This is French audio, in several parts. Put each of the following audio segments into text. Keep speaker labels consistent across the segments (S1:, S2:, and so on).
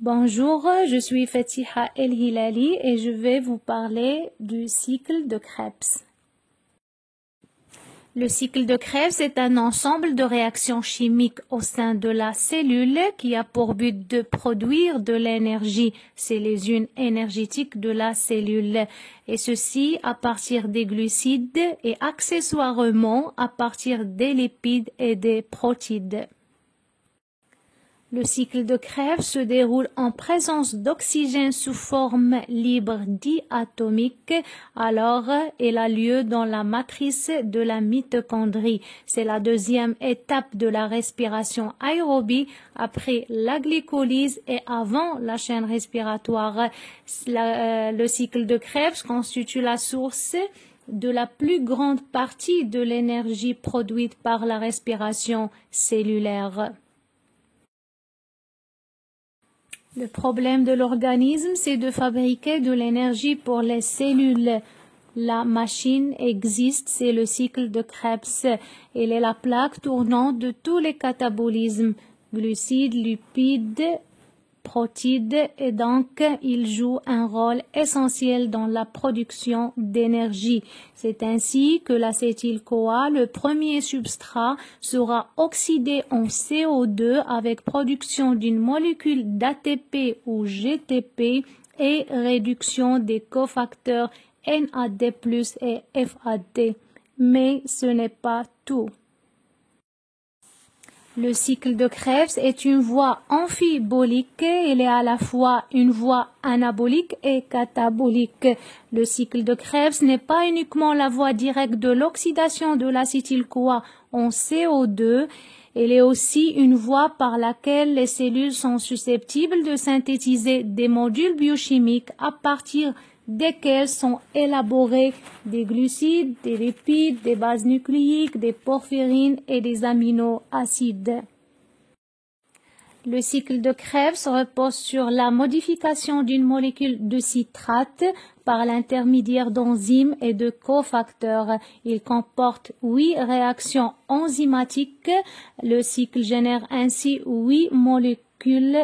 S1: Bonjour, je suis Fatiha El Hilali et je vais vous parler du cycle de Krebs. Le cycle de Krebs est un ensemble de réactions chimiques au sein de la cellule qui a pour but de produire de l'énergie. C'est les unes énergétiques de la cellule. Et ceci à partir des glucides et accessoirement à partir des lipides et des protides. Le cycle de Krebs se déroule en présence d'oxygène sous forme libre diatomique, alors il a lieu dans la matrice de la mitochondrie. C'est la deuxième étape de la respiration aérobie après la glycolyse et avant la chaîne respiratoire. Le cycle de Krebs constitue la source de la plus grande partie de l'énergie produite par la respiration cellulaire. Le problème de l'organisme, c'est de fabriquer de l'énergie pour les cellules. La machine existe, c'est le cycle de Krebs. Elle est la plaque tournante de tous les catabolismes, glucides, lipides, protides, et donc il joue un rôle essentiel dans la production d'énergie. C'est ainsi que l'acétyl-CoA, le premier substrat, sera oxydé en CO2 avec production d'une molécule d'ATP ou GTP et réduction des cofacteurs NAD+ et FAD. Mais ce n'est pas tout. Le cycle de Krebs est une voie amphibolique, il est à la fois une voie anabolique et catabolique. Le cycle de Krebs n'est pas uniquement la voie directe de l'oxydation de l'acétyl-CoA en CO2, il est aussi une voie par laquelle les cellules sont susceptibles de synthétiser des modules biochimiques à partir desquels sont élaborés des glucides, des lipides, des bases nucléiques, des porphyrines et des aminoacides. Le cycle de Krebs repose sur la modification d'une molécule de citrate par l'intermédiaire d'enzymes et de cofacteurs. Il comporte 8 réactions enzymatiques. Le cycle génère ainsi 8 molécules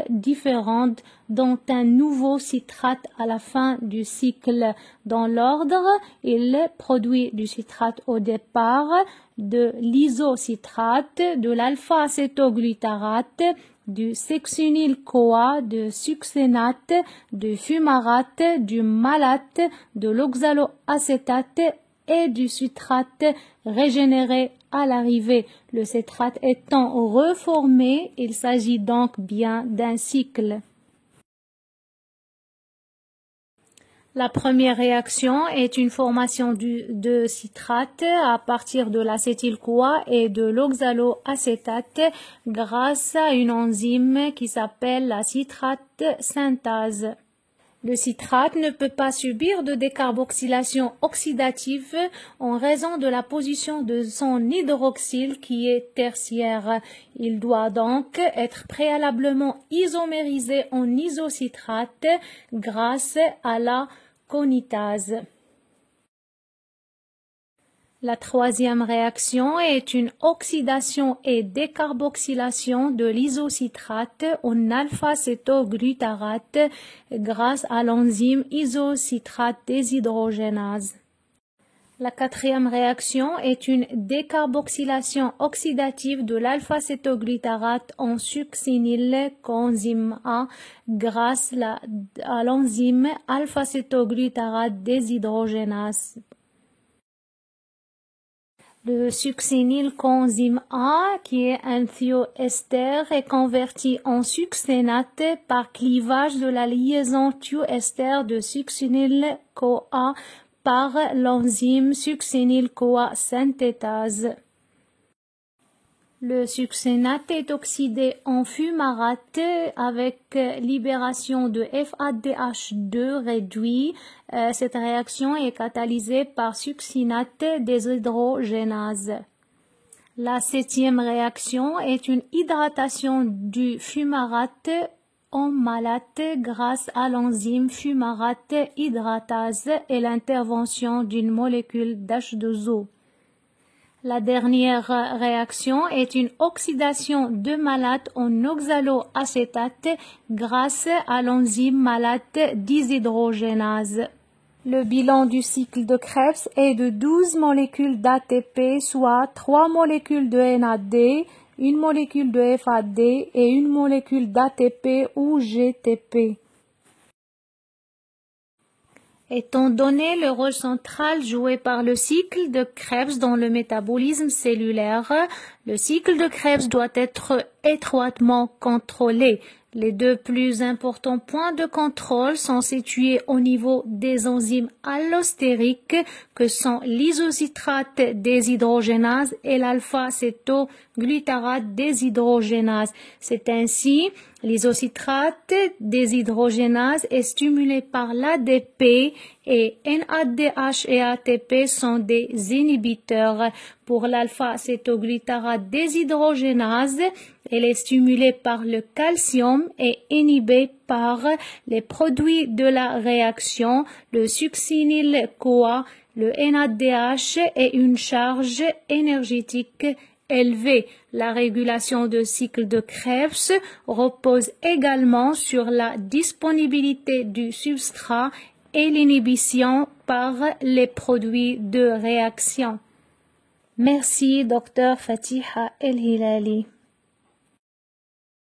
S1: différentes dont un nouveau citrate à la fin du cycle. Dans l'ordre, il produit du citrate au départ, de l'isocitrate, de l'alpha-acétoglutarate, du succinyl-CoA, de succinate, du fumarate, du malate, de l'oxaloacétate et du citrate régénéré à l'arrivée. Le citrate étant reformé, il s'agit donc bien d'un cycle. La première réaction est une formation de citrate à partir de l'acétyl-CoA et de l'oxaloacétate grâce à une enzyme qui s'appelle la citrate synthase. Le citrate ne peut pas subir de décarboxylation oxydative en raison de la position de son hydroxyle qui est tertiaire. Il doit donc être préalablement isomérisé en isocitrate grâce à la conitase. La troisième réaction est une oxydation et décarboxylation de l'isocitrate en alpha-acétoglutarate grâce à l'enzyme isocitrate déshydrogénase. La quatrième réaction est une décarboxylation oxydative de l'alpha-acétoglutarate en succinyl coenzyme A grâce à l'enzyme alpha-acétoglutarate déshydrogénase. Le succinyl coenzyme A, qui est un thioester, est converti en succinate par clivage de la liaison thioester de succinyl-CoA par l'enzyme succinyl-CoA synthétase. Le succinate est oxydé en fumarate avec libération de FADH2 réduit. Cette réaction est catalysée par succinate déshydrogénase. La septième réaction est une hydratation du fumarate en malate grâce à l'enzyme fumarate hydratase et l'intervention d'une molécule d'H2O. La dernière réaction est une oxydation de malate en oxaloacétate grâce à l'enzyme malate déshydrogénase. Le bilan du cycle de Krebs est de 12 molécules d'ATP, soit 3 molécules de NAD, une molécule de FAD et une molécule d'ATP ou GTP. Étant donné le rôle central joué par le cycle de Krebs dans le métabolisme cellulaire, le cycle de Krebs doit être étroitement contrôlé. Les deux plus importants points de contrôle sont situés au niveau des enzymes allostériques que sont l'isocitrate déshydrogénase et l'alpha-cétoglutarate déshydrogénase. C'est ainsi, l'isocitrate déshydrogénase est stimulé par l'ADP et NADH et ATP sont des inhibiteurs. Pour l'alpha-cétoglutarate déshydrogénase, elle est stimulée par le calcium et inhibée par les produits de la réaction, le succinyl-CoA, le NADH et une charge énergétique élevée. La régulation de cycle de Krebs repose également sur la disponibilité du substrat et l'inhibition par les produits de réaction. Merci, Dr. Fatiha El Hilali.